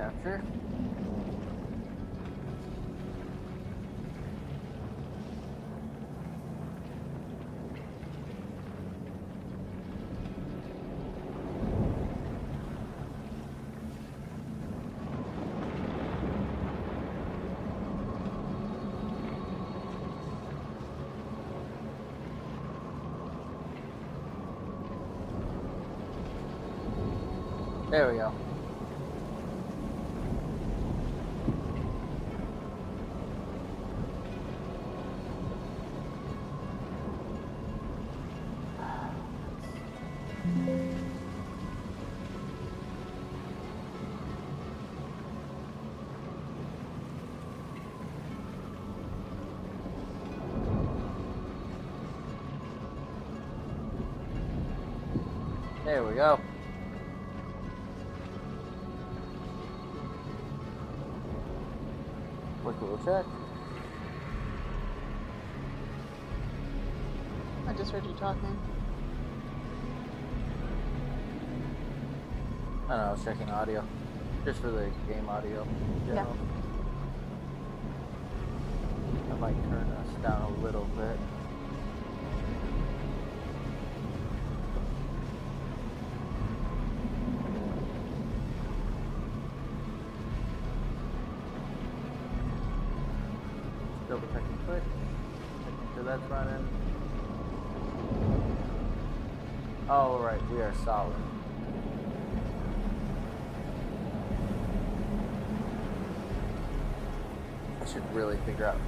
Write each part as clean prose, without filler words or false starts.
capture. There we go. There we go. Quick little check. I just heard you talking. I don't know, I was checking audio. Just for the game audio. Yeah. I might turn us down a little bit. Double checking click. Making sure that's running. Oh, right, we are solid. I should really figure out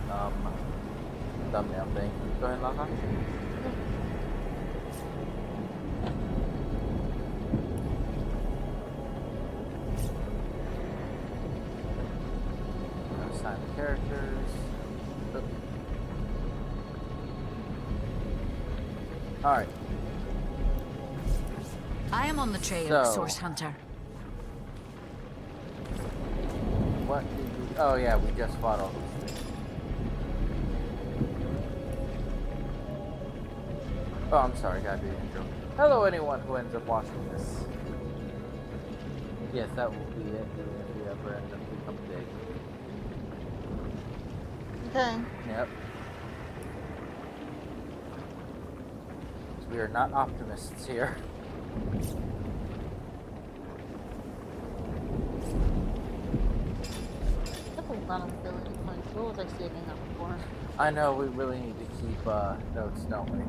the thumbnail thing. Go ahead and log on. Assign the characters. Oop. All right. I am on the trail, So- Source Hunter. What did we... Oh yeah, we just fought all these things. Oh, I'm sorry, gotta do the intro. Hello anyone who ends up watching this. Yes, that will be it, even if we ever end up becoming big. Okay. Yep. We are not optimists here. That's a lot of ability points. What was I saving up for? I know we really need to keep notes, don't we?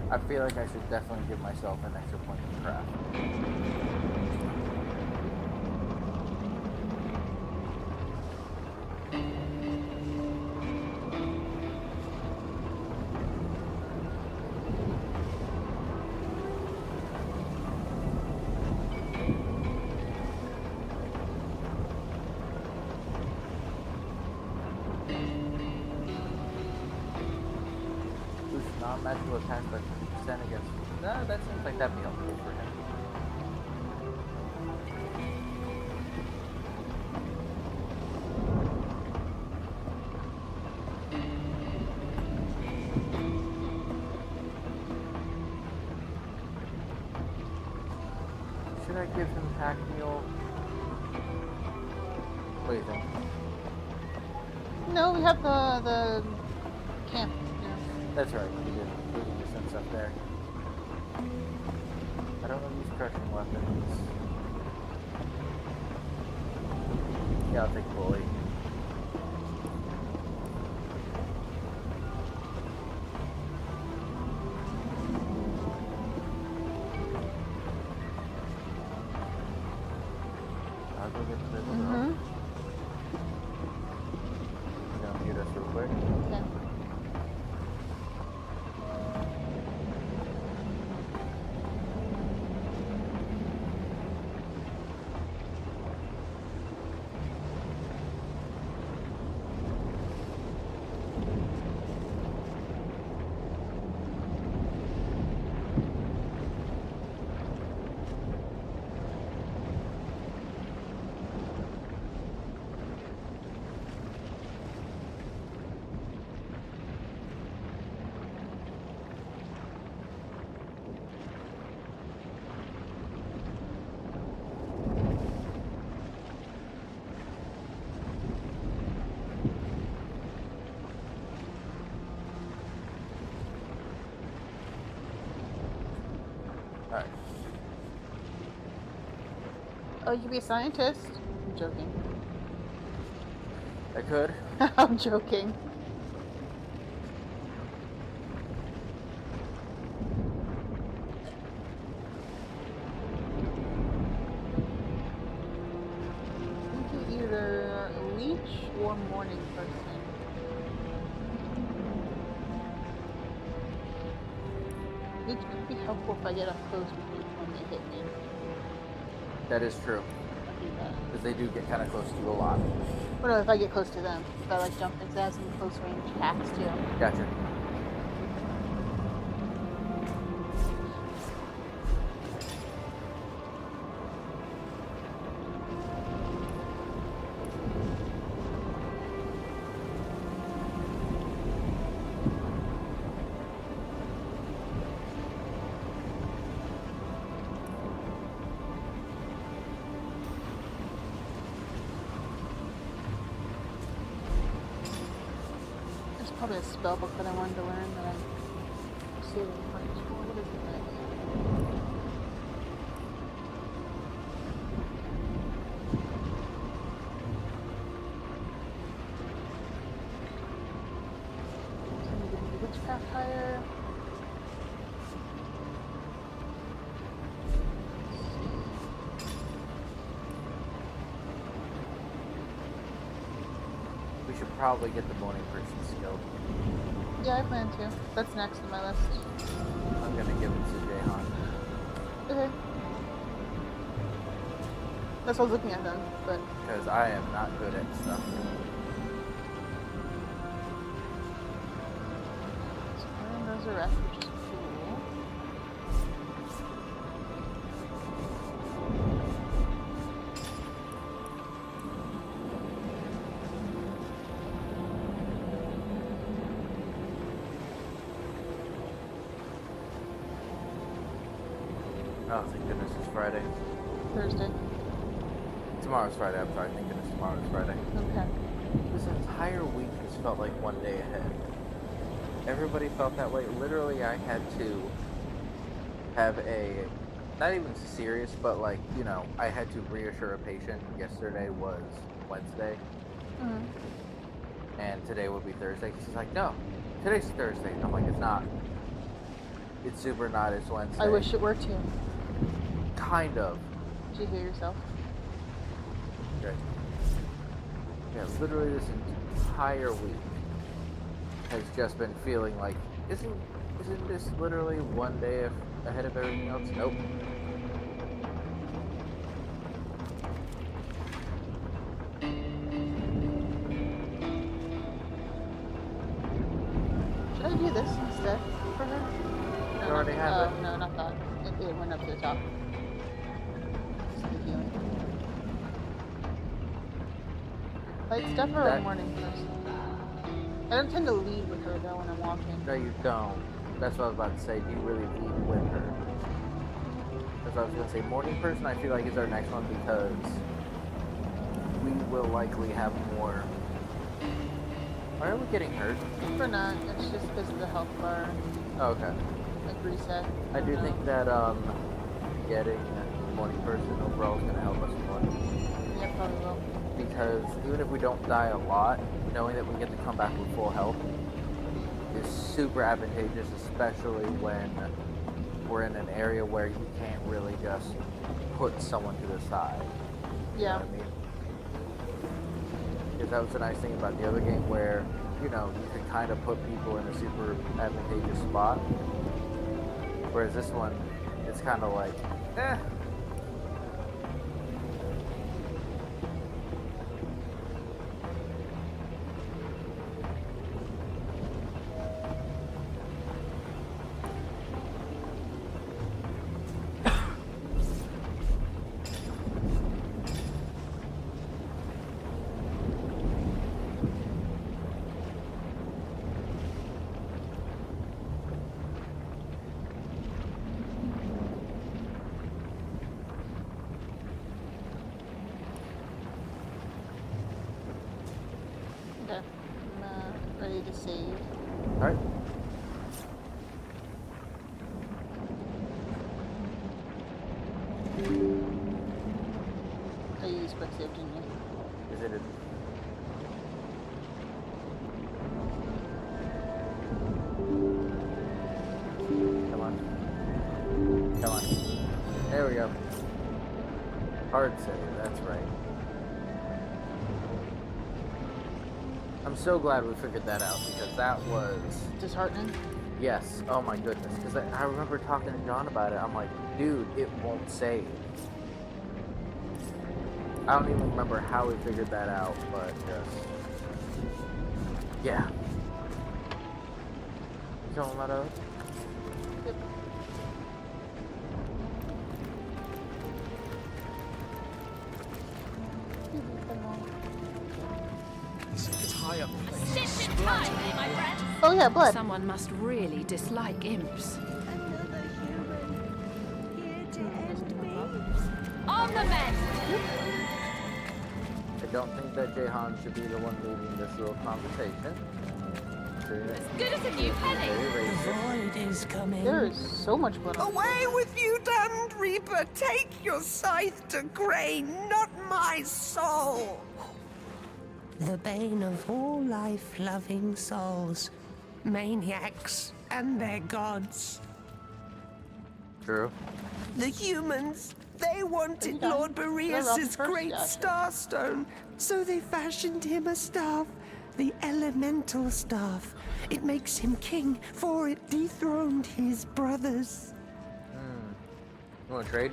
I feel like I should definitely give myself an extra point of craft. Boost non-magical attacks by 50% against... No, that seems like that'd be helpful for him. Should I give him Pack Mule? What do you think? No, we have the camp here. That's right, we did. We can send stuff there. I don't know these crushing weapons. Yeah, I'll take Bully. I'll go get the big girl. I'm gonna mute us real quick. Okay. Alright. Oh, you could be a scientist? I'm joking. I could. I'm joking. You can either leech or morning person. Leech could be helpful if I get up close with leech when they hit me. That is true. I'll do that. Because they do get kind of close to you a lot. Or no, if I get close to them. If I like jump into have some close range attacks too. Gotcha. There's probably a spell book that I wanted to learn that I'm saving points for. What is it next? Witchcraft hire. We should probably get the morning person skill. Yeah, I plan to. That's next on my list. I'm gonna give it to Jahan. Okay. That's what I was looking at then, but Because I am not good at stuff. Square Resurrect, which is cool. Oh, thank goodness it's Friday. Thursday. Tomorrow's Friday. I'm sorry. Thank goodness tomorrow's Friday. Okay. This entire week has felt like one day ahead. Everybody felt that way. Literally, I had to have a, not even serious, but like, you know, I had to reassure a patient. Yesterday was Wednesday, Mm-hmm. and today would be Thursday. She's like, no, today's Thursday. And I'm like, it's not. It's super not. It's Wednesday. I wish it were too. Kind of. Did you hear yourself? Okay. Yeah, literally this entire week has just been feeling like, isn't this literally one day ahead of everything else? Nope. Should I do this instead for her? No, You already have it. No, not that. It went up to the top. Just the healing. Light step or That- morning person? I don't tend to lead with her though when I'm walking. No, you don't. That's what I was about to say. Do you really lead with her? That's what I was going to say. Morning person, I feel like, is our next one because we will likely have more. Why are we getting hurt? For not, it's just because of the health bar, Oh, okay. like reset. I do don't know. think that getting morning person overall is going to help us more. Yeah, probably will. Because even if we don't die a lot, knowing that we get to come back with full health is super advantageous, especially when we're in an area where you can't really just put someone to the side. You know Yeah. what I mean? Because that was the nice thing about the other game where, you know, you could kind of put people in a super advantageous spot. Whereas this one, it's kind of like, eh. Okay. I'm ready to save. Alright. I use quick save, didn't you? Is it a... Come on. Come on. There we go. Hard save, that's right. I'm so glad we figured that out because that was... Disheartening? Yes. Oh my goodness. Because I remember talking to John about it. I'm like, dude, it won't save. I don't even remember how we figured that out, but just... Yeah. Kill him out of it? Yep. It's high up. Sit in time, my friend. Oh yeah, blood. Someone must really dislike imps. Another human here to end me. On the mend! I don't think that Jahan should be the one leading this little conversation. As good as a new penny. Very The racist. void is coming. There is so much blood on Away with you, damned reaper! Take your scythe to grain, not my soul! The bane of all life-loving souls. Maniacs and their gods. True. The humans, they wanted done? Lord They're Boreas's off first, great yeah, sure. starstone, so they fashioned him a staff, the elemental staff. It makes him king, for it dethroned his brothers. You want to trade?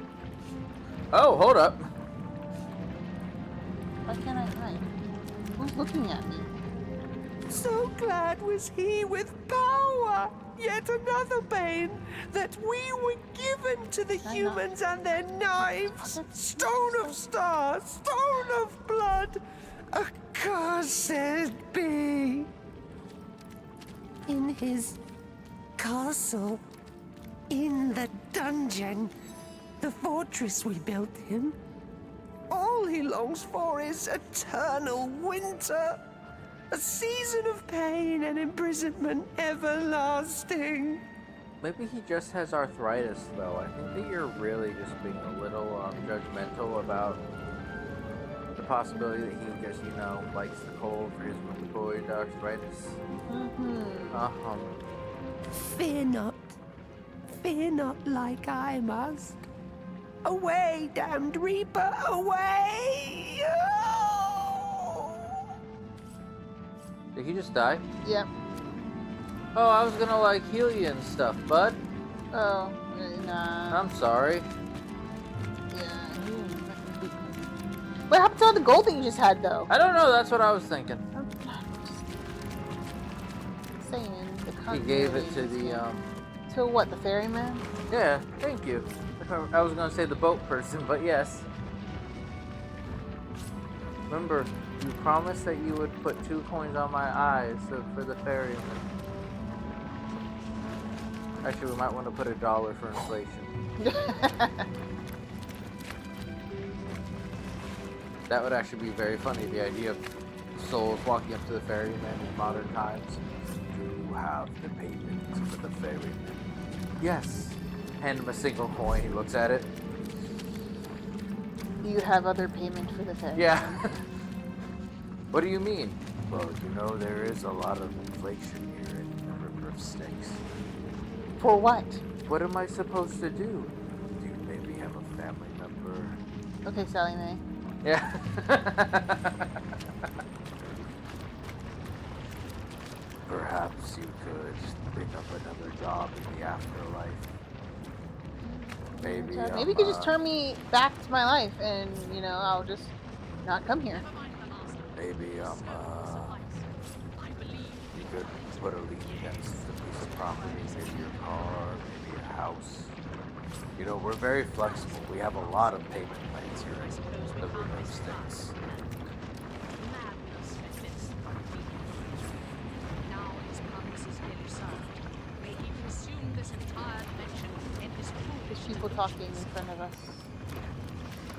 Oh, hold up. Why can't I hide? Who's looking at me? So glad was he with power. Yet another bane, that we were given to the humans and their knives. Stone of stars, stone of blood, accursed be. In his castle, in the dungeon, the fortress we built him, all he longs for is eternal winter. A season of pain and imprisonment everlasting. Maybe he just has arthritis, though. I think that you're really just being a little judgmental about the possibility that he just, you know, likes the cold for his rheumatoid arthritis. Mm-hmm. Fear not like I must. Away, damned reaper, away! Did he just die? Yep. Oh, I was gonna, like, heal you and stuff, bud. Oh, nah. I'm sorry. Yeah. What happened to all the gold that you just had, though? I don't know, that's what I was thinking. I'm just saying. He gave it to the, To what, the ferryman? Yeah, thank you. I was gonna say the boat person, but yes. Remember, you promised that you would put 2 coins on my eyes for the ferryman. Actually, we might want to put $1 for inflation. That would actually be very funny, the idea of souls walking up to the ferryman in modern times. Do you have the payment for the ferryman? Yes. Hand him a single coin, he looks at it. You have other payment for the ferry. Yeah. What do you mean? Well, you know, there is a lot of inflation here in the River of Snakes. For what? What am I supposed to do? Do you maybe have a family member? Okay, Sally Mae. Yeah. Perhaps you could pick up another job in the afterlife. Maybe. Maybe you could just turn me back to my life and, you know, I'll just not come here. Maybe you could put a lien against a piece of property, maybe your car, maybe a house. You know, we're very flexible. We have a lot of payment plans here at the River of Styx. There's people talking in front of us.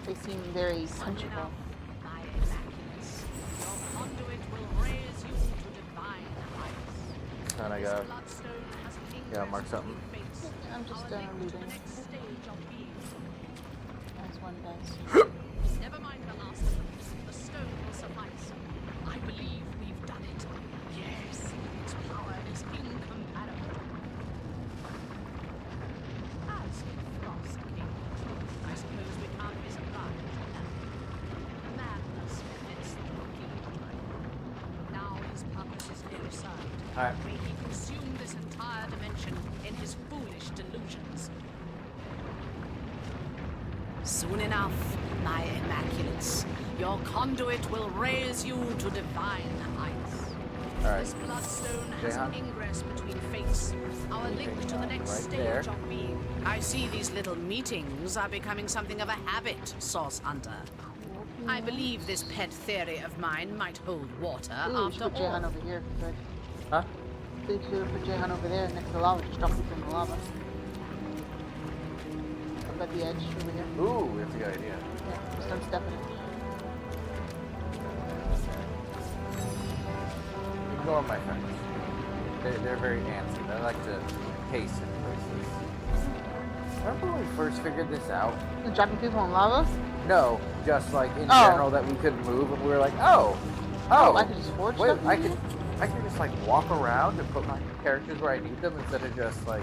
They seem very punchable. And I gotta mark something. I'm just reading. Alright. May he consume this entire dimension in his foolish delusions. Soon enough, my immaculates, your conduit will raise you to divine heights. Alright. This bloodstone has Jehan? an ingress between fates, our link to the next Right stage there. of being. I see these little meetings are becoming something of a habit, Source Hunter. I believe this pet theory of mine might hold water Ooh, we after should put Jehan all. over here. Good. Huh? I think we should put Jehan over there next to the lava. Just drop people in the lava. Up at the edge over here. Ooh, that's a good idea. Yeah, just don't step in it. Ignore my friends. They're very antsy. They like to pace in places. Remember when we first figured this out? Dropping people in lava? No, just like in Oh. general that we couldn't move, and we were like, oh, I could just forge wait, stuff I in could just like walk around and put my characters where I need them instead of just like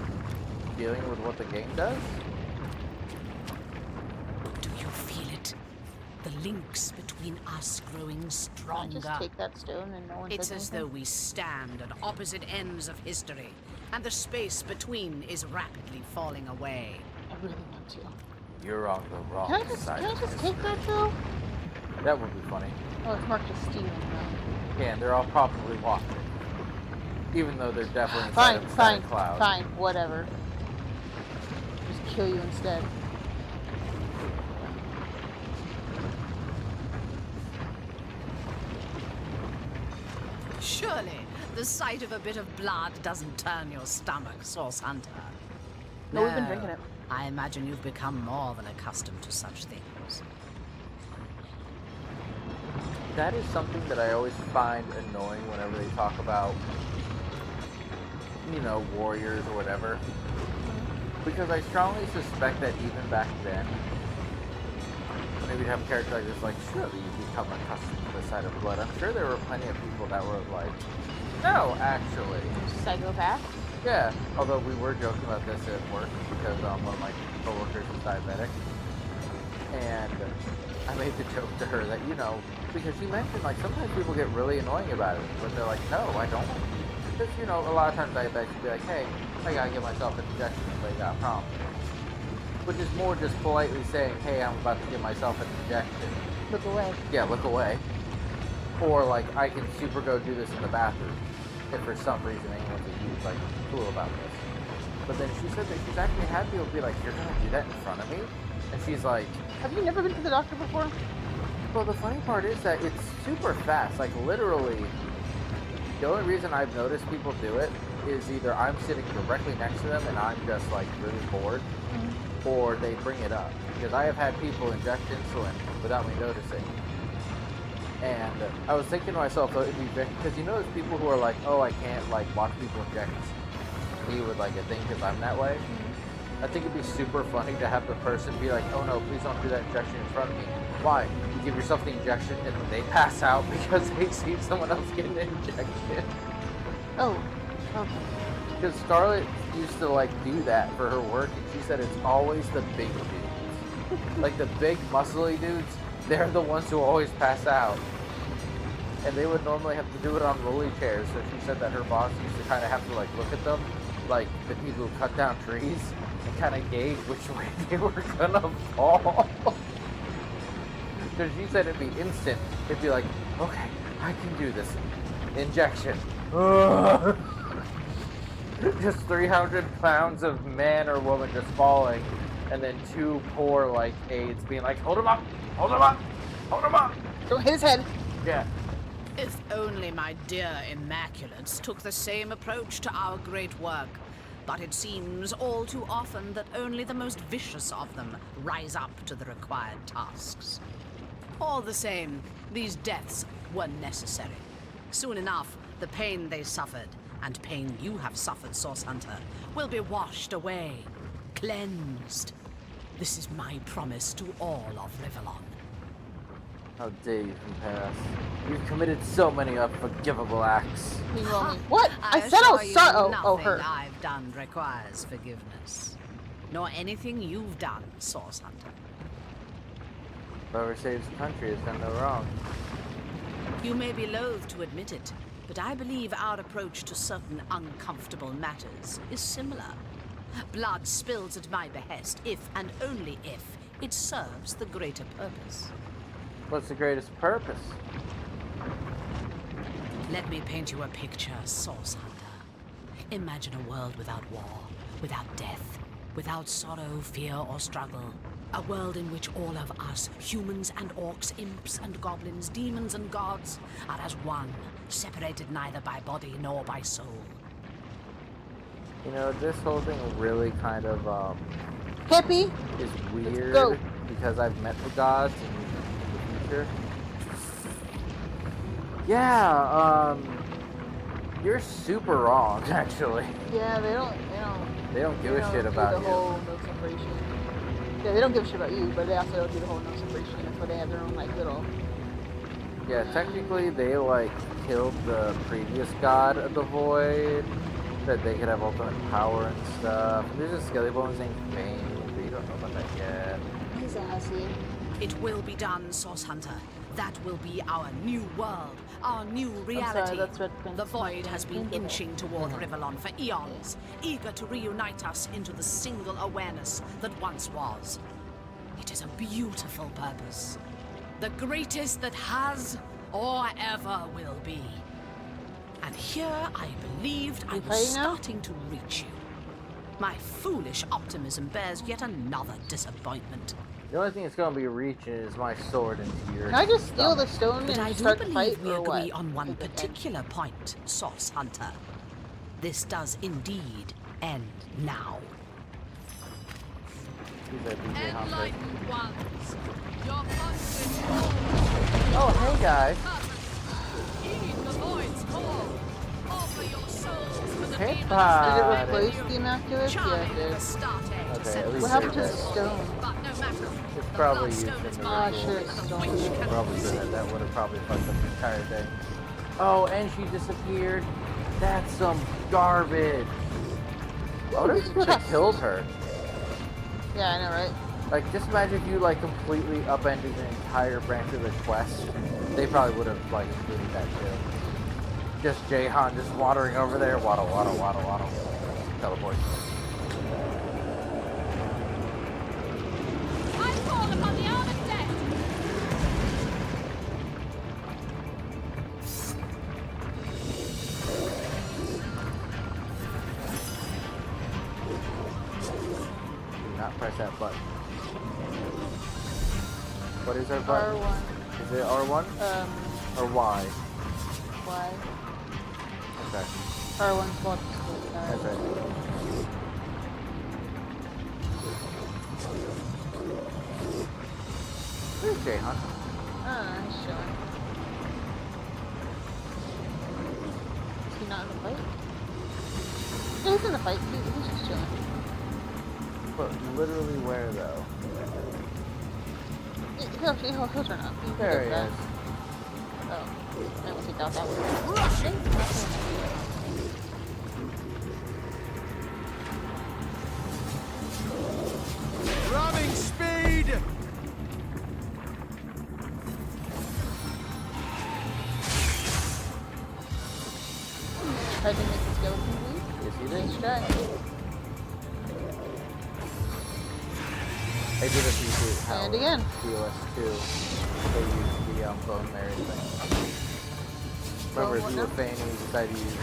dealing with what the game does. Do you feel it? The links between us growing I stronger. just take that stone and no one It's says as though anything? we stand at opposite ends of history, and the space between is rapidly falling away. I really want to. You're on the wrong Can I just side. of take history. that though? That would be funny. Oh, it's marked as stealing though. Yeah, and they're all probably walking, even though they're definitely inside Fine, of a fine, cloud. fine, whatever. Just kill you instead. Surely, the sight of a bit of blood doesn't turn your stomach, Source Hunter. No, we've been drinking it. I imagine you've become more than accustomed to such things. That is something that I always find annoying whenever they talk about, you know, warriors or whatever. Because I strongly suspect that even back then, maybe you'd have a character like this, like, surely you become accustomed to the sight of blood. I'm sure there were plenty of people that were like, no, actually. Psychopath? Yeah, although we were joking about this at work because one of my coworkers is diabetic. And I made the joke to her that, you know, because she mentioned, like, sometimes people get really annoying about it, but they're like, no, I don't. Because, you know, a lot of times diabetics will be like, hey, I gotta give myself an injection if they got a problem. Which is more just politely saying, hey, I'm about to give myself an injection. Look away. Yeah, look away. Or, like, I can super go do this in the bathroom if for some reason anyone's like cool about this. But then she said that she's actually had people be like, you're gonna do that in front of me? And she's like, Have you never been to the doctor before? well, the funny part is that it's super fast. Like, literally, the only reason I've noticed people do it is either I'm sitting directly next to them and I'm just, like, really bored, or they bring it up. Because I have had people inject insulin without me noticing. And I was thinking to myself, though, it'd be because you know there's people who are like, oh, I can't, like, watch people inject me with, like, a thing because I'm that way. I think it'd be super funny to have the person be like, oh no, please don't do that injection in front of me. Why? You give yourself the injection and then they pass out because they see someone else getting an injection. Oh, okay. Because Scarlett used to, like, do that for her work, and she said it's always the big dudes. Like, the big, muscly dudes, they're the ones who always pass out. And they would normally have to do it on rolly chairs, so she said that her boss used to kind of have to, like, look at them, like the people who cut down trees, and kind of gauge which way they were gonna fall. Because she said it'd be instant. It'd be like, okay, I can do this. Injection. Just 300 pounds of man or woman just falling, and then two poor, like, aides being like, hold him up, hold him up, hold him up. Don't hit his head. Yeah. If only my dear Immaculates took the same approach to our great work. But it seems all too often that only the most vicious of them rise up to the required tasks. All the same, these deaths were necessary. Soon enough, the pain they suffered, and pain you have suffered, Source Hunter, will be washed away, cleansed. This is my promise to all of Rivellon. How dare you compare us? You've committed so many unforgivable acts. You roll me. What? I said assure I was you sorry. Oh, nothing her. I've done requires forgiveness. Nor anything you've done, Source Hunter. Whoever saves the country has done no wrong. You may be loath to admit it, but I believe our approach to certain uncomfortable matters is similar. Blood spills at my behest if and only if it serves the greater purpose. What's the greatest purpose? Let me paint you a picture, Source Hunter. Imagine a world without war, without death, without sorrow, fear, or struggle. A world in which all of us, humans and orcs, imps and goblins, demons and gods, are as one, separated neither by body nor by soul. You know, this whole thing really kind of Hippie. is Let's weird go. because I've met the gods in the future. Yeah, you're super wrong, actually. Yeah, they don't give a shit do about the you. whole no separation. Yeah, they don't give a shit about you, but they also don't do the whole no separation. That's why they have their own like little. Yeah, technically they like killed the previous god of the void, that they could have ultimate power and stuff. There's a skelly bones named Fame, but you don't know about that yet. He's assy. It will be done, Source Hunter. That will be our new world, our new reality. that's what Prince The Void has been Prince- inching toward Rivellon for eons, eager to reunite us into the single awareness that once was. It is a beautiful purpose. The greatest that has or ever will be. And here I believed I You was fighting now? starting to reach you. My foolish optimism bears yet another disappointment. The only thing that's gonna be reaching is my sword into your Can I just steal the stomach. stone But I and do start to fight, believe we or agree what? on one Okay. particular point, Source Hunter. This does indeed end now. He's a DJ Hunter. Enlightened ones, your hunt Oh, hey guys. is heed the void's call. Offer your souls to the Hey, demons bud. Did it that replace you. the Immaculate? Yeah, Charming it did. the start egg Okay, to set at the least What happened to the there's that. stone? But no matter. It's The probably last used stone in is the mine, ritual. and the Sure, witch stone. cannot Probably receive. good. That would have probably fucked up the entire thing. Oh, and she disappeared. That's some garbage. What if you just killed her? Yeah, I know, right? Like, just imagine if you, like, completely upended an entire branch of the quest. They probably would have, like, included that, too. Just Jahan just wandering over there. Waddle, waddle, waddle, waddle. Teleport. I fall upon the arm of death. Do not press that button. What is our button? R1. Is it R1? Or Y? Y. Okay. R1's what? That's right. Where's Jahan? Ah, he's chilling. Is he not in the fight? Yeah, he's in the fight. He's just chilling. But literally where, though? He'll turn up. You can There get he that. is. Oh, I will take out that one. Ramming speed! Tried to make the skeleton bleed. Yes, he did. Nice try. I did a few how And again. POS2 they used the bone marrow thing. Remember, if what you were now? feigning, you decided to use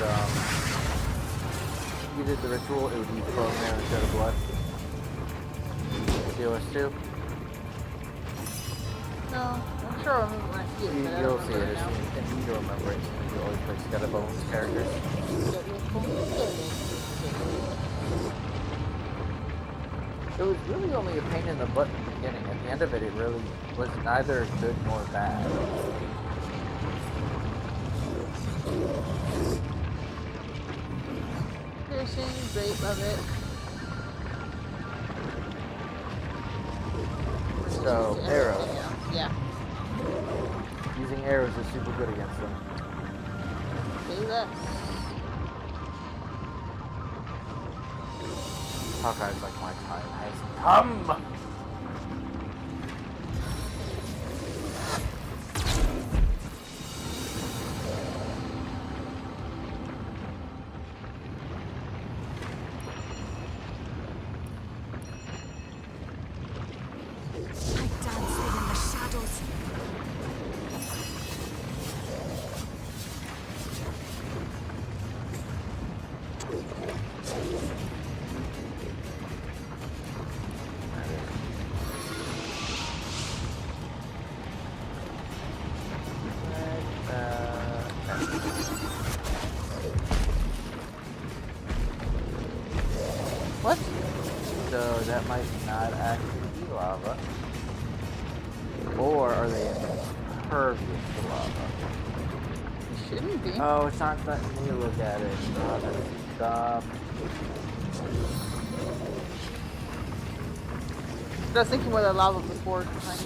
you did the ritual, it would use bone marrow instead of blood. POS2. No, I'm sure I'll remember when I see it, but I You'll don't see remember it it now. as soon as you remember it. You always play Skeleton's characters. It was really only a pain in the butt in the beginning. At the end of it, it really was neither good nor bad. Piercing, great, love it. So, Just arrows. everything else. Yeah. Using arrows is super good against them. Say less. Hawkeye's like, my time has come! that might not actually be lava. Or are they impervious to lava? It shouldn't be. Oh, it's not letting me look at it. Oh, that's dumb. But I was thinking where the lava before behind me.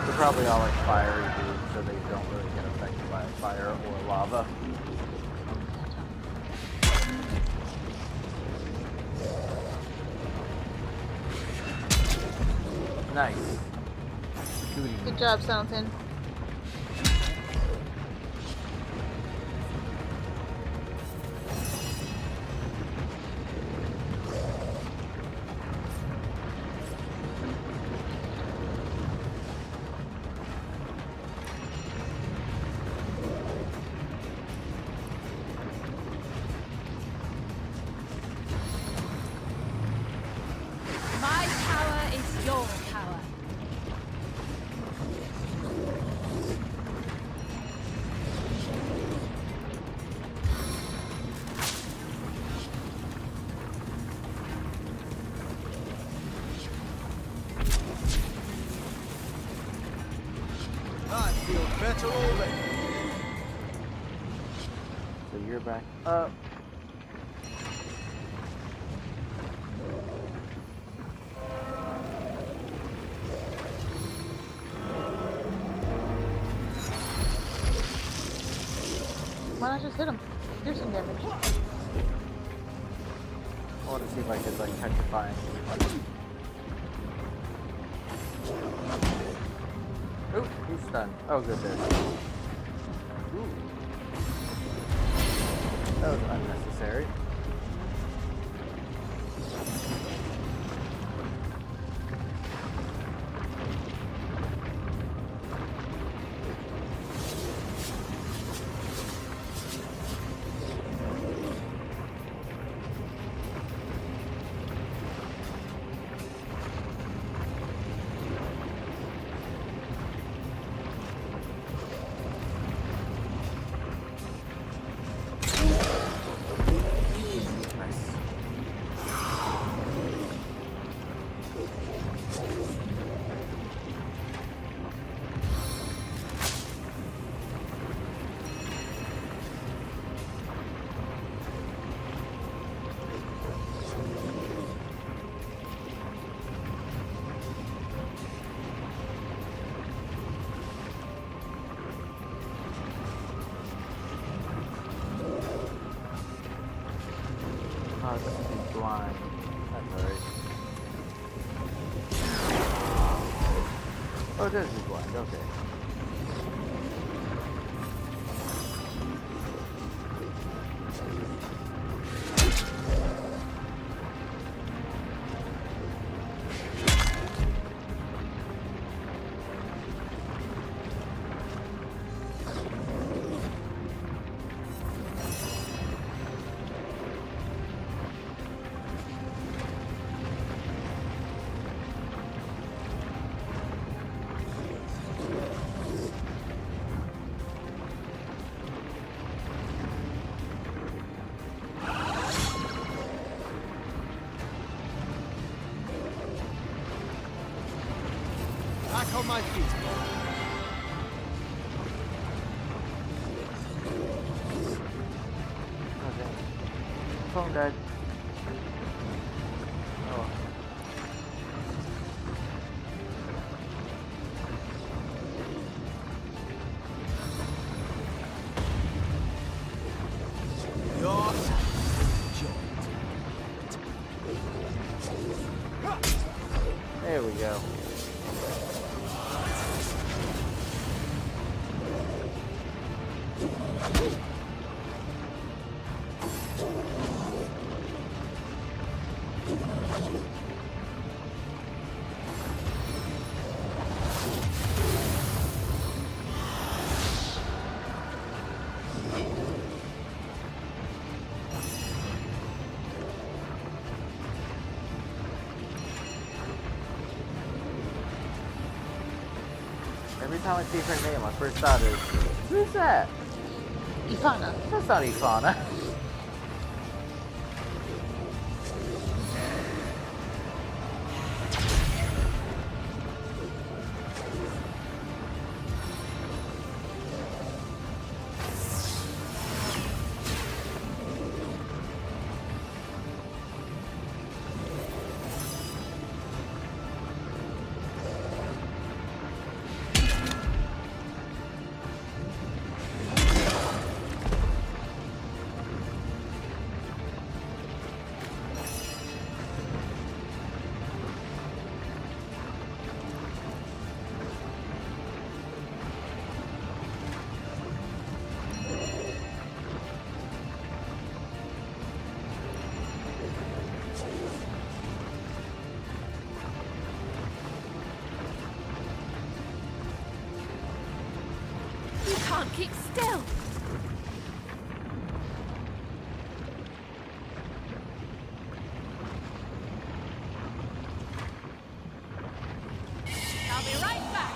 They're probably all like fiery dudes, so they don't really get affected by fire or lava. Nice. Good job, Soundton. My power is your power. I feel better already. So you're back up. Why not just hit him? Piercing damage. I want to see if I could like petrify him. Ooh, he's stunned. Oh goodness. Ooh. That was unnecessary. Oh, this is blind. That's alright. Oh, it does be blind. Okay. Back on my feet. Okay. Phone died. Oh. Your There we go. time I see her name, my first thought is, who's that? Ivana. That's not Ivana. You can't keep still. I'll be right back.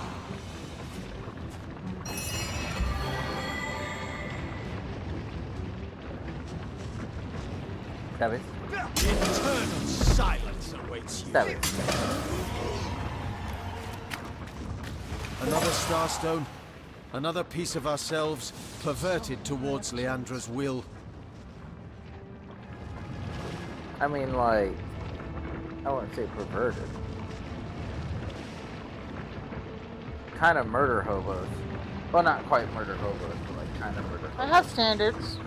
Stab it. Eternal silence awaits you. Stab it. Another starstone, another piece of ourselves perverted towards Leandra's will. I mean, like, I wouldn't say perverted. Kind of murder hobos. Well, not quite murder hobos, but like kind of murder I hobos. have standards.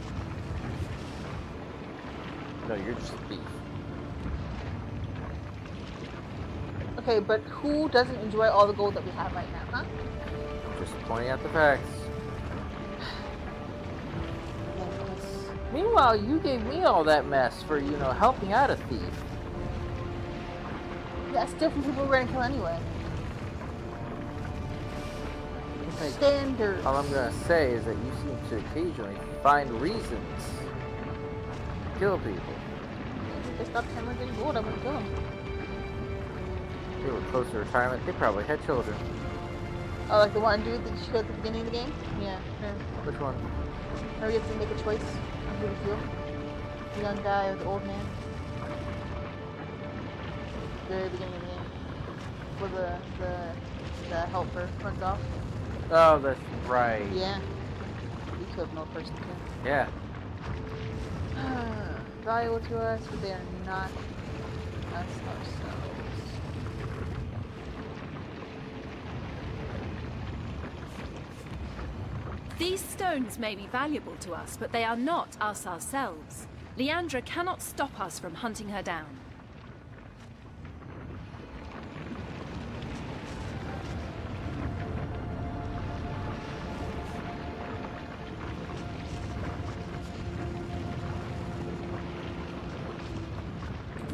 No, you're just a thief. Okay, but who doesn't enjoy all the gold that we have right now, huh? I'm just pointing out the facts. Meanwhile, you gave me all that mess for, you know, helping out a thief. Yeah, still from people we're gonna kill anyway. Like, Standards. all I'm gonna say is that you seem to occasionally find reasons to kill people. If they stopped hemorrhaging gold, I'm gonna kill them. They were close to retirement. They probably had children. Oh, like the one dude that you showed at the beginning of the game? Yeah, sure. Which one? Or you have to make a choice on who to kill. The young guy or the old man. Very beginning of the game. Where the helper runs off. Oh, that's right. Yeah. You killed an old person too. Yeah. Valuable to us, but they are not us ourselves. These stones may be valuable to us, but they are not us ourselves. Leandra cannot stop us from hunting her down.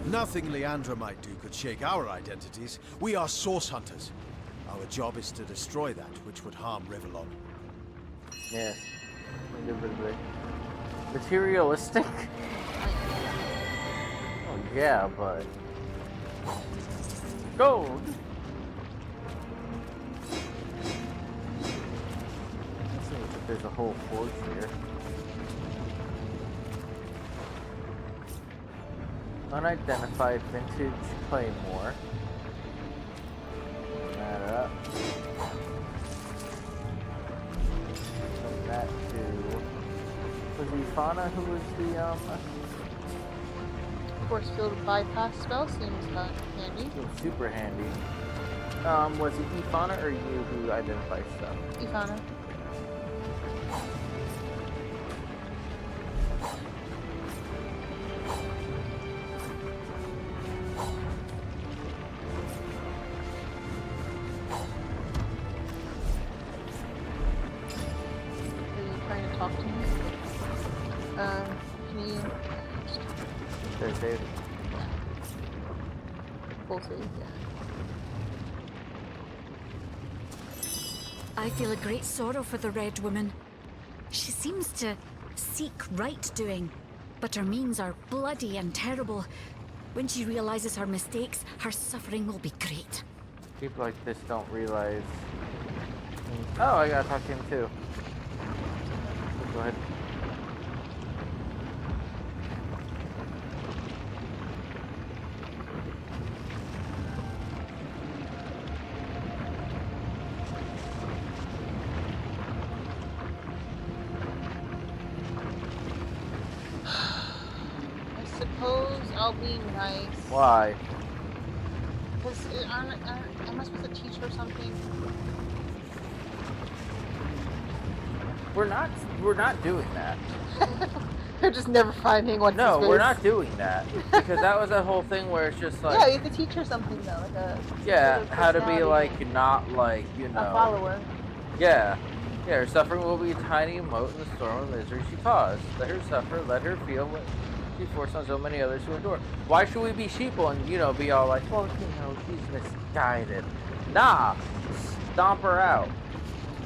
Nothing Leandra might do could shake our identities. We are source hunters. Our job is to destroy that which would harm Rivellon. Yes. Materialistic? Oh, yeah, but... Gold! It seems like there's a whole forge here. Unidentified vintage claymore. Open that up. Send that to... Was it Ivana who was the, Force field bypass spell seems handy. it was super handy. Was it Ivana or you who identified stuff? Ivana. Are you trying to talk to me? Can you There's David. full save? Yeah. I feel a great sorrow for the Red Woman. She seems to seek right doing, but her means are bloody and terrible. When she realizes her mistakes, her suffering will be great. People like this don't realize things Oh, I gotta talk to him too. Go ahead. I suppose I'll be nice. Why? Because am I supposed to teach her something? We're not doing that. They're just never finding what. No, we're not doing that because that was a whole thing where it's just like yeah, you have to teach her something though, like a yeah, how to be personality like thing. not like A follower. Yeah. Yeah, her suffering will be a tiny mote in the storm of misery she caused. Let her suffer, let her feel what she forced on so many others to endure. Why should we be sheeple and, be all like, well, she's misguided. Nah, stomp her out.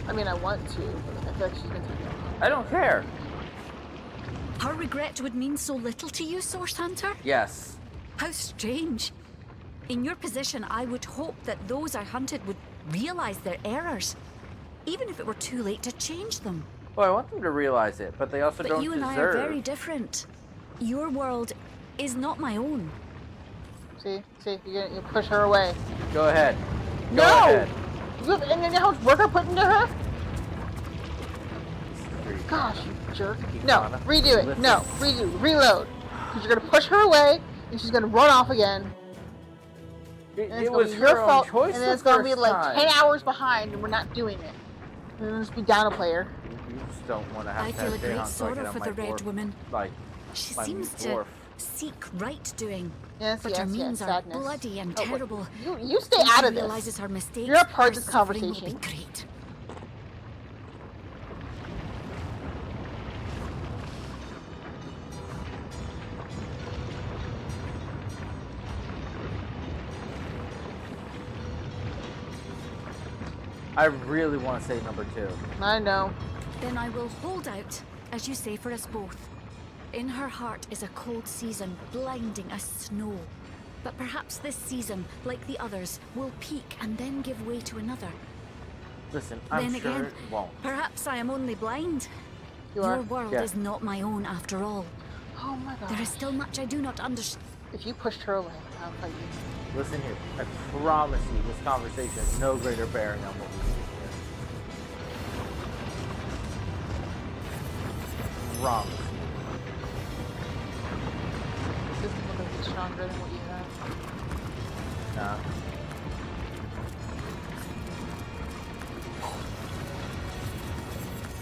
I mean, I want to, but I feel like she's been taking it. I don't care. Her regret would mean so little to you, Source Hunter? Yes. How strange. In your position, I would hope that those I hunted would realize their errors, even if it were too late to change them. Well, I want them to realize it, but they also But don't you and deserve. I are very different. Your world is not my own. See, you push her away. Go ahead. Go No! ahead. Look, and then how much work I put into her? Gosh, you jerk. No, redo it. No, redo. Reload. Because you're going to push her away, and she's going to run off again. It was her own choice. And then it's going to be like 10 hours behind, and we're not doing it. And then just be down a player. You just don't want to have I to feel a have great Jahan sorrow talking for on the my Red dwarf, Woman. Like, She my seems to dwarf. seek right doing. Yes, but yes, her means yes, are sadness. bloody and Oh, wait. terrible. You stay When out she of this. realizes her mistakes, You're not part of her this suffering will conversation. be great. I really want to say number 2. I know. Then I will hold out, as you say, for us both. In her heart is a cold season, blinding as snow. But perhaps this season, like the others, will peak and then give way to another. Listen, I'm then sure again, it won't. perhaps I am only blind. You are. Your world Yeah. is not my own after all. Oh my god. There is still much I do not understand. If you pushed her away, I'll fight you. Listen here. I promise you, this conversation has no greater bearing on what we do here. Promise. This is going to be stronger than what you have. Nah.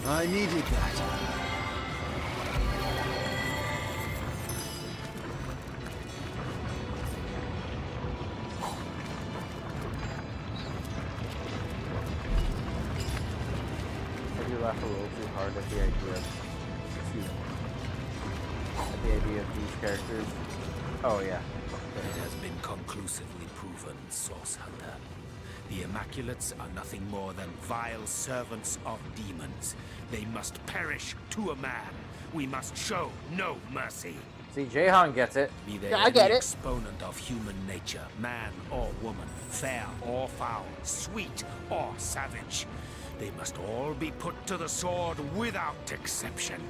I needed that. I do laugh a little too hard at the idea of, at the idea of these characters. Oh yeah. It has been conclusively proven, Source Hunter. The Immaculates are nothing more than vile servants of demons. They must perish to a man. We must show no mercy. See, Jahan gets it. Be they Yeah, I get any it. exponent of human nature, man or woman, fair or foul, sweet or savage, they must all be put to the sword without exception.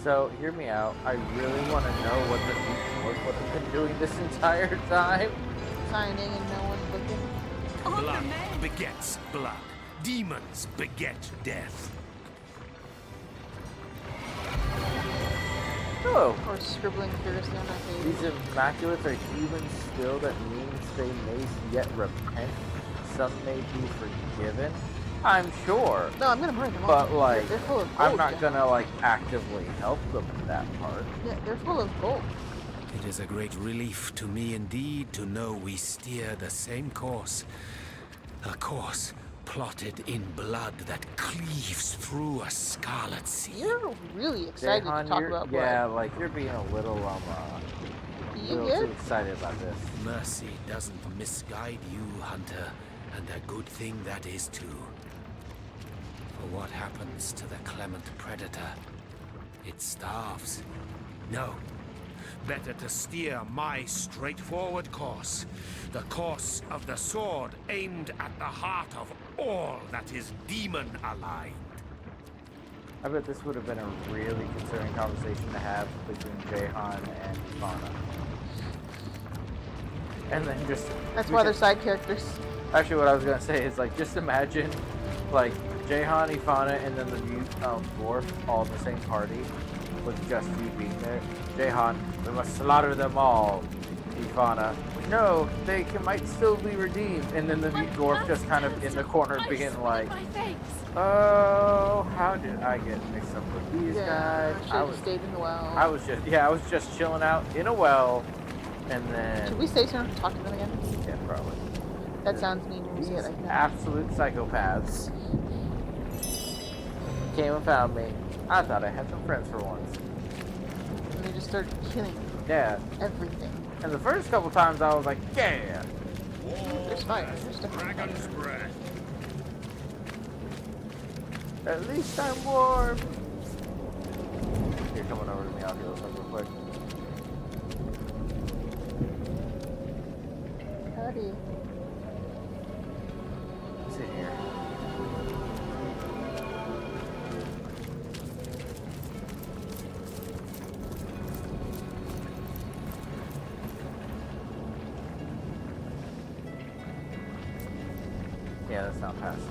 So, hear me out. I really want to know what what I've been doing this entire time. Signing and no one's looking. Blood begets blood. Demons beget death. Oh, Or scribbling furiously on my face. these Immaculates are humans still. That means they may yet repent. Some may be forgiven. I'm sure. No, I'm gonna burn them all. But, like, they're full of gold. I'm not Jack. gonna, like, actively help them in that part. Yeah, they're full of gold. It is a great relief to me indeed to know we steer the same course. A course plotted in blood that cleaves through a scarlet sea. You're really excited Jahan, to talk you're- about yeah, blood. like, you're being a little, You too good? excited about this. Mercy doesn't misguide you, Hunter, and a good thing that is too. For what happens to the clement predator? It starves. No. Better to steer my straightforward course. The course of the sword aimed at the heart of all that is demon-aligned. I bet this would have been a really concerning conversation to have between Jahan and Ivana. And then just... That's why they're side characters. Actually, what I was gonna say is, like, just imagine, like, Jahan, Ivana, and then the mute dwarf all in the same party, with just you being there. Jahan, we must slaughter them all. Ivana, no, they might still be redeemed. And then the mute dwarf just kind of in the corner being like, oh, how did I get mixed up with these guys? I was stayed in the well. I was just chilling out in a well, and then... Should we stay so and talk to them again? Yeah, probably. That sounds mean when we say it like that. Absolute psychopaths came and found me. I thought I had some friends for once. And they just started killing everything. And the first couple times I was like, yeah. There's fire. There's Dragon's breath. At least I'm warm. You're coming over to me. I'll heal this up real quick. Howdy. Sit here. Yeah, that's not passive.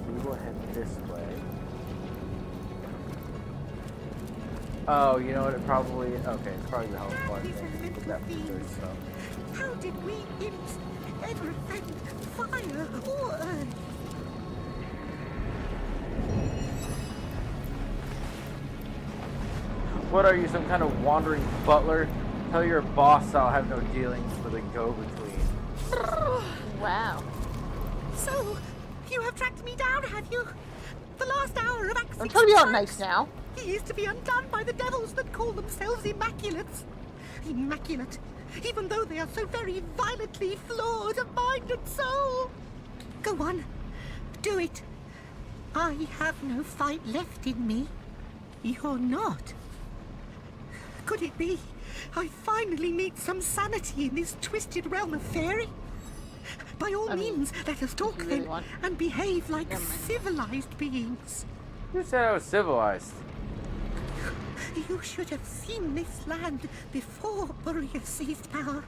We will head this way. Oh, you know what? It probably it's probably the health bar thing. With that research stuff. How did we imps ever offend fire or earth? What are you, some kind of wandering butler? Tell your boss I'll have no dealings with a go-between. Wow. So, you have tracked me down, have you? The last hour of Axis. I'm trying to be all nice now. He is to be undone by the devils that call themselves Immaculates. Immaculate, even though they are so very violently flawed of mind and soul. Go on, do it. I have no fight left in me. You're not. Could it be I finally meet some sanity in this twisted realm of fairy? By all means, let us talk then, and behave like civilized beings. Who said I was civilized? You should have seen this land before Boreas seized power.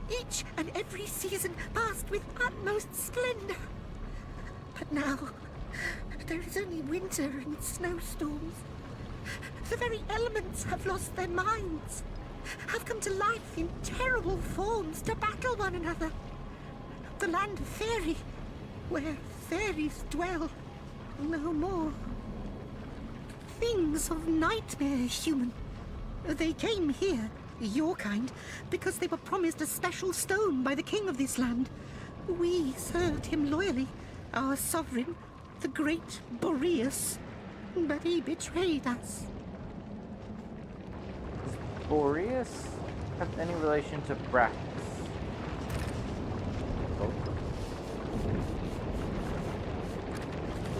Each and every season passed with utmost splendor. But now, there is only winter and snowstorms. The very elements have lost their minds, have come to life in terrible forms to battle one another. The land of Fairy, where fairies dwell, no more. Things of nightmare, human. They came here, your kind, because they were promised a special stone by the king of this land. We served him loyally, our sovereign, the great Boreas, but he betrayed us. Does Boreas have any relation to Brachus?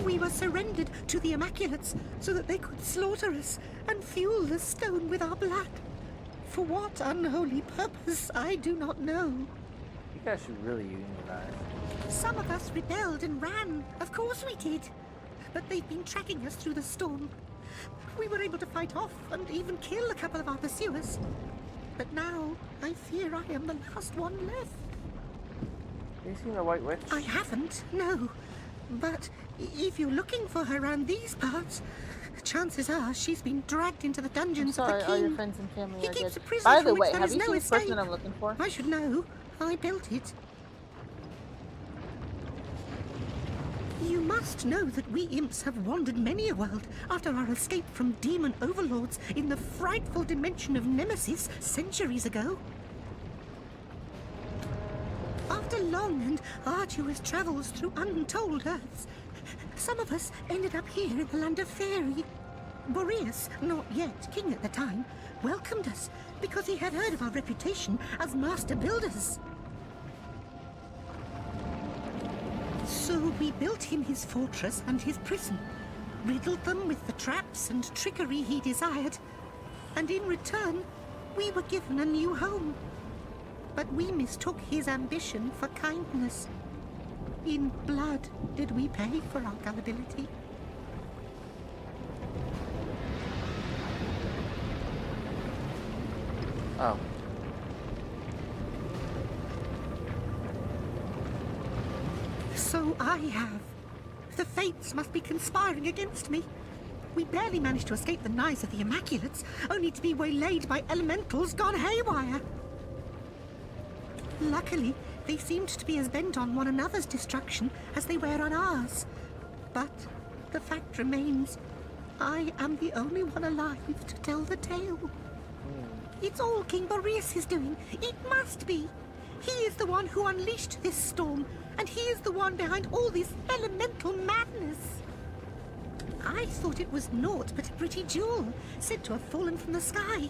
We were surrendered to the Immaculates so that they could slaughter us and fuel the stone with our blood. For what unholy purpose, I do not know. You guys should really unionize. Some of us rebelled and ran. Of course we did. But they've been tracking us through the storm. We were able to fight off and even kill a couple of our pursuers. But now, I fear I am the last one left. Have you seen the White Witch? I haven't, no. But if you're looking for her around these parts, chances are she's been dragged into the dungeons of the king. All your friends and family He are keeps dead. a prison By from the which way, there have is you no seen the escape. person I'm looking for? I should know. I built it. You must know that we imps have wandered many a world after our escape from demon overlords in the frightful dimension of Nemesis centuries ago. After long and arduous travels through untold earths, some of us ended up here in the land of Fairy. Boreas, not yet king at the time, welcomed us because he had heard of our reputation as master builders. So we built him his fortress and his prison, riddled them with the traps and trickery he desired, and in return, we were given a new home. But we mistook his ambition for kindness. In blood did we pay for our gullibility. Oh. So I have. The fates must be conspiring against me. We barely managed to escape the knives of the Immaculates, only to be waylaid by elementals gone haywire. Luckily, they seemed to be as bent on one another's destruction as they were on ours. But the fact remains, I am the only one alive to tell the tale. It's all King Boreas' doing. It must be. He is the one who unleashed this storm, and he is the one behind all this elemental madness. I thought it was naught but a pretty jewel, said to have fallen from the sky.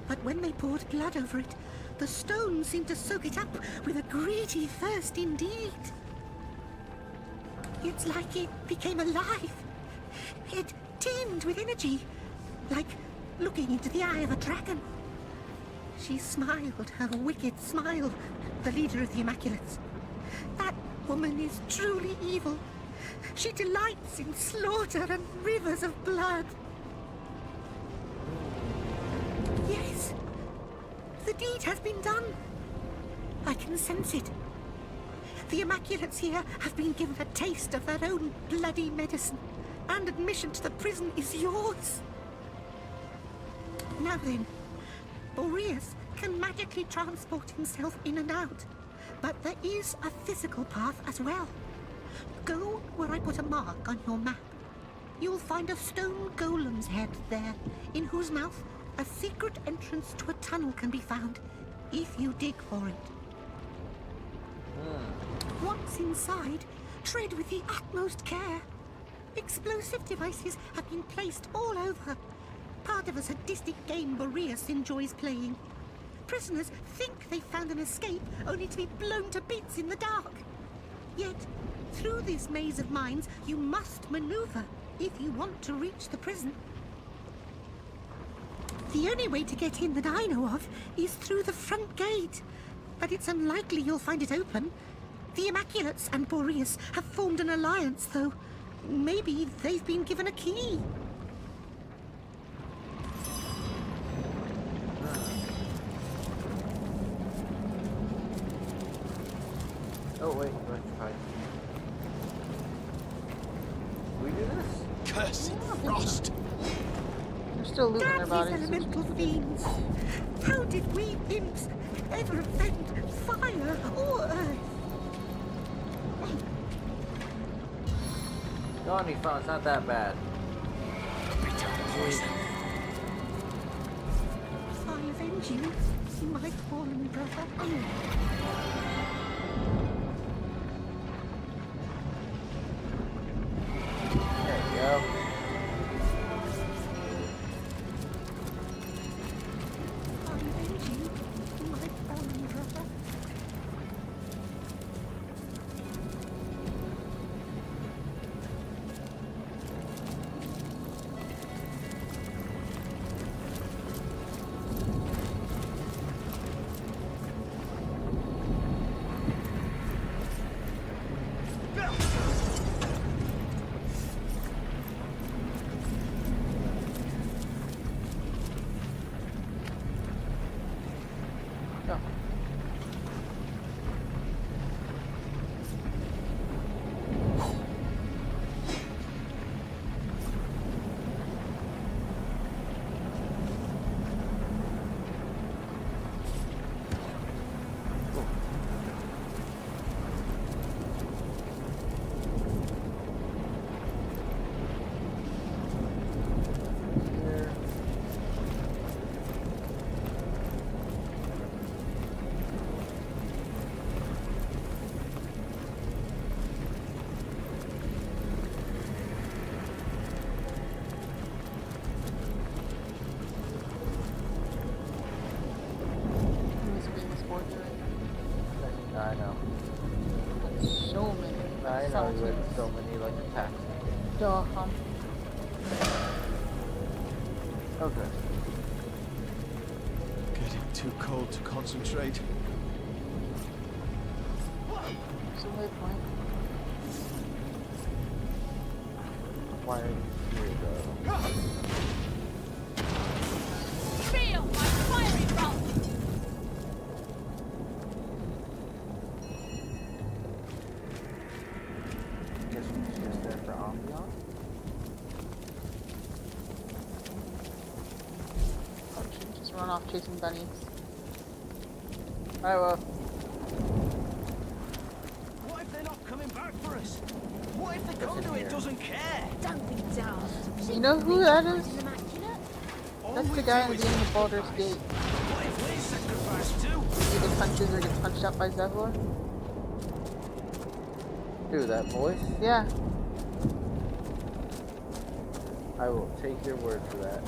But when they poured blood over it, the stone seemed to soak it up with a greedy thirst indeed. It's like it became alive. It teemed with energy, like looking into the eye of a dragon. She smiled her wicked smile, the leader of the Immaculates. That woman is truly evil. She delights in slaughter and rivers of blood. Yes, the deed has been done. I can sense it. The Immaculates here have been given a taste of their own bloody medicine, and admission to the prison is yours. Now then, Boreas can magically transport himself in and out, but there is a physical path as well. Go where I put a mark on your map. You'll find a stone golem's head there, in whose mouth a secret entrance to a tunnel can be found, if you dig for it. Once inside, tread with the utmost care. Explosive devices have been placed all over, part of a sadistic game Boreas enjoys playing. Prisoners think they've found an escape, only to be blown to bits in the dark. Yet, through this maze of mines, you must maneuver if you want to reach the prison. The only way to get in that I know of is through the front gate, but it's unlikely you'll find it open. The Immaculates and Boreas have formed an alliance, though. Maybe they've been given a key. Oh wait, let's try. We do this? Cursed frost! They're still losing their Damn bodies. these elemental fiends! How did we imps ever offend fire or earth? Go on, Nifon, it's not that bad. I avenge you, my fallen brother. There you go. I avenge you, my fallen brother. I know. So many. I know you had so many like attacks. Duh. Okay. Getting too cold to concentrate. It's a waypoint. Why are you here, though? Feel my fiery wrath! Guess we're just there for ambiance. Oh, she just run off chasing bunnies. Alright, well. What if they're not coming back for us? What if the conduit doesn't care? Don't be daft. You know who that is? Immaculate? That's the guy at the end of Baldur's Gate. What if they sacrifice too? He either punches or gets punched out by Zevlor. Dude, that voice? Yeah. I will take your word for that.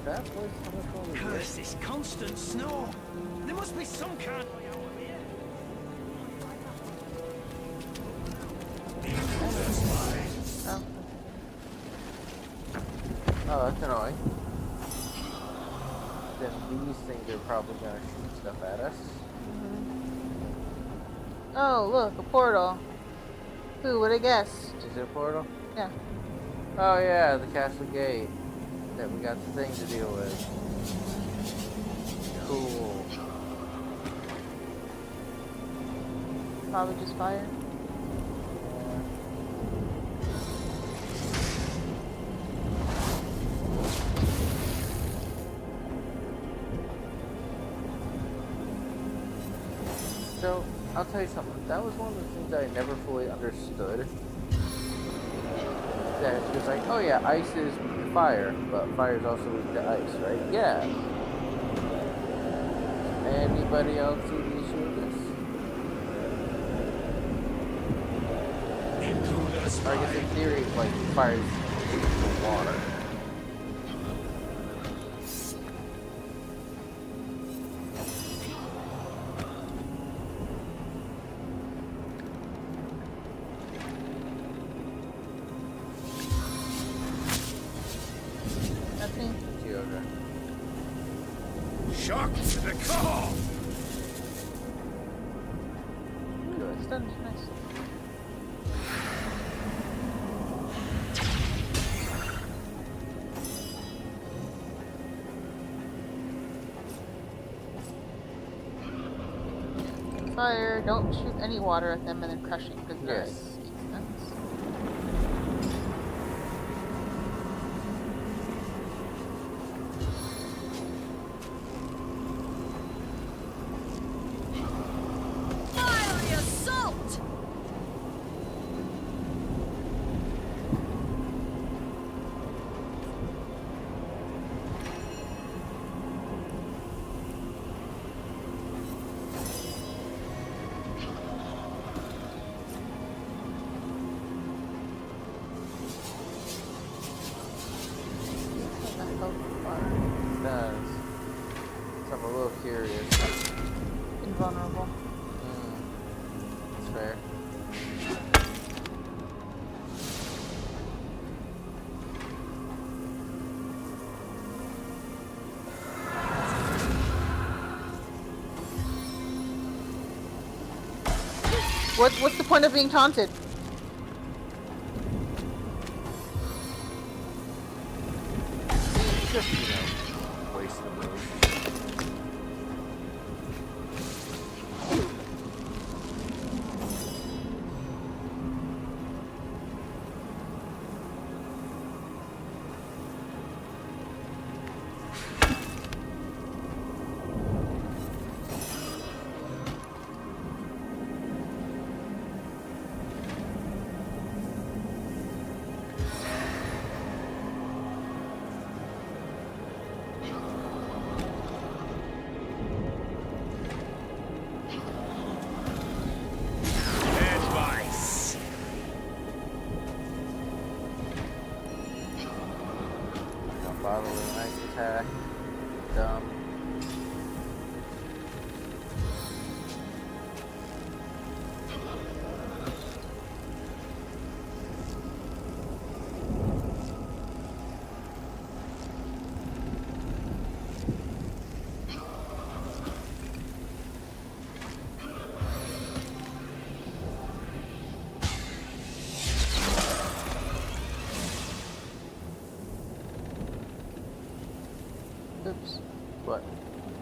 That voice, how much longer is Curse this constant snow. There must be some kind of way out of here. Oh. Oh, that's annoying. Then these things are probably gonna shoot stuff at us. Oh, look, a portal. Who would have guessed? Is it a portal? Yeah. Oh yeah, the castle gate. That we got the thing to deal with. Cool. Probably just fire. So, I'll tell you something. That was one of the things I never fully understood. That she was like, oh yeah, ice is fire, but fire is also weak to ice, right? Yeah. Anybody else see the issue with this? Or I guess in theory, like, fire is weak to water. Nothing. Yoga. Shock to the core! Ooh, it's done. Nice. Fire, don't shoot any water at them and then crushing because Yes. Fiery assault! Does. So I'm a little curious. Invulnerable. That's fair. What's the point of being taunted? Just, waste the move.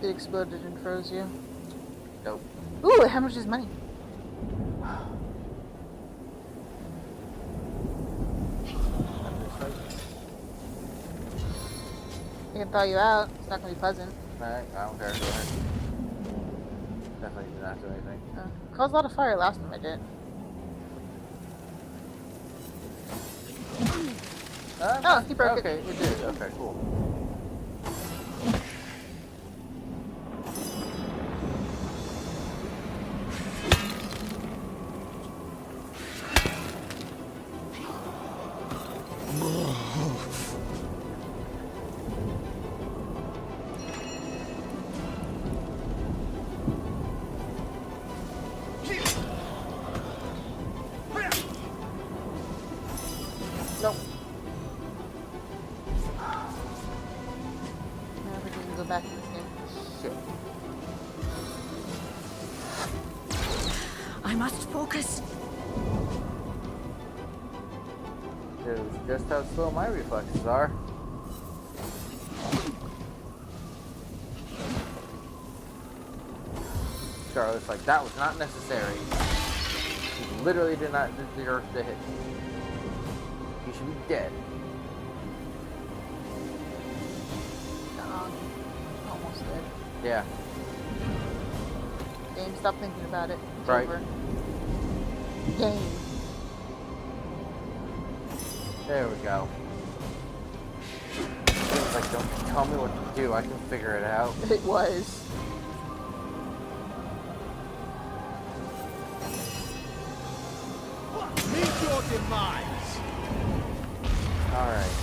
It exploded and froze you. Nope. Ooh, how much is money? I can thaw you out. It's not gonna be pleasant. Alright, I don't care. Go ahead. Definitely did not do anything. Caused a lot of fire last time I did. Oh, he broke it. Okay, it did. Okay, cool. Nope. Now we need to go back in this game. Shit. I must focus. It was just how slow my reflexes are. Charlotte's like, that was not necessary. He literally did not deserve to hit me. He should be dead. Almost dead. Yeah. Game, stop thinking about it. It's Right. over. Game. There we go. It's like, don't tell me what to do. I can figure it out. It was. Meet your demise! Alright.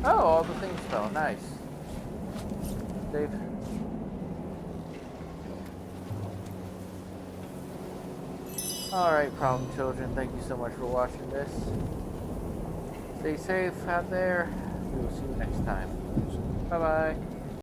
Oh, all the things fell. Nice. Dave. Alright, problem children. Thank you so much for watching this. Stay safe out there. We will see you next time. Bye-bye.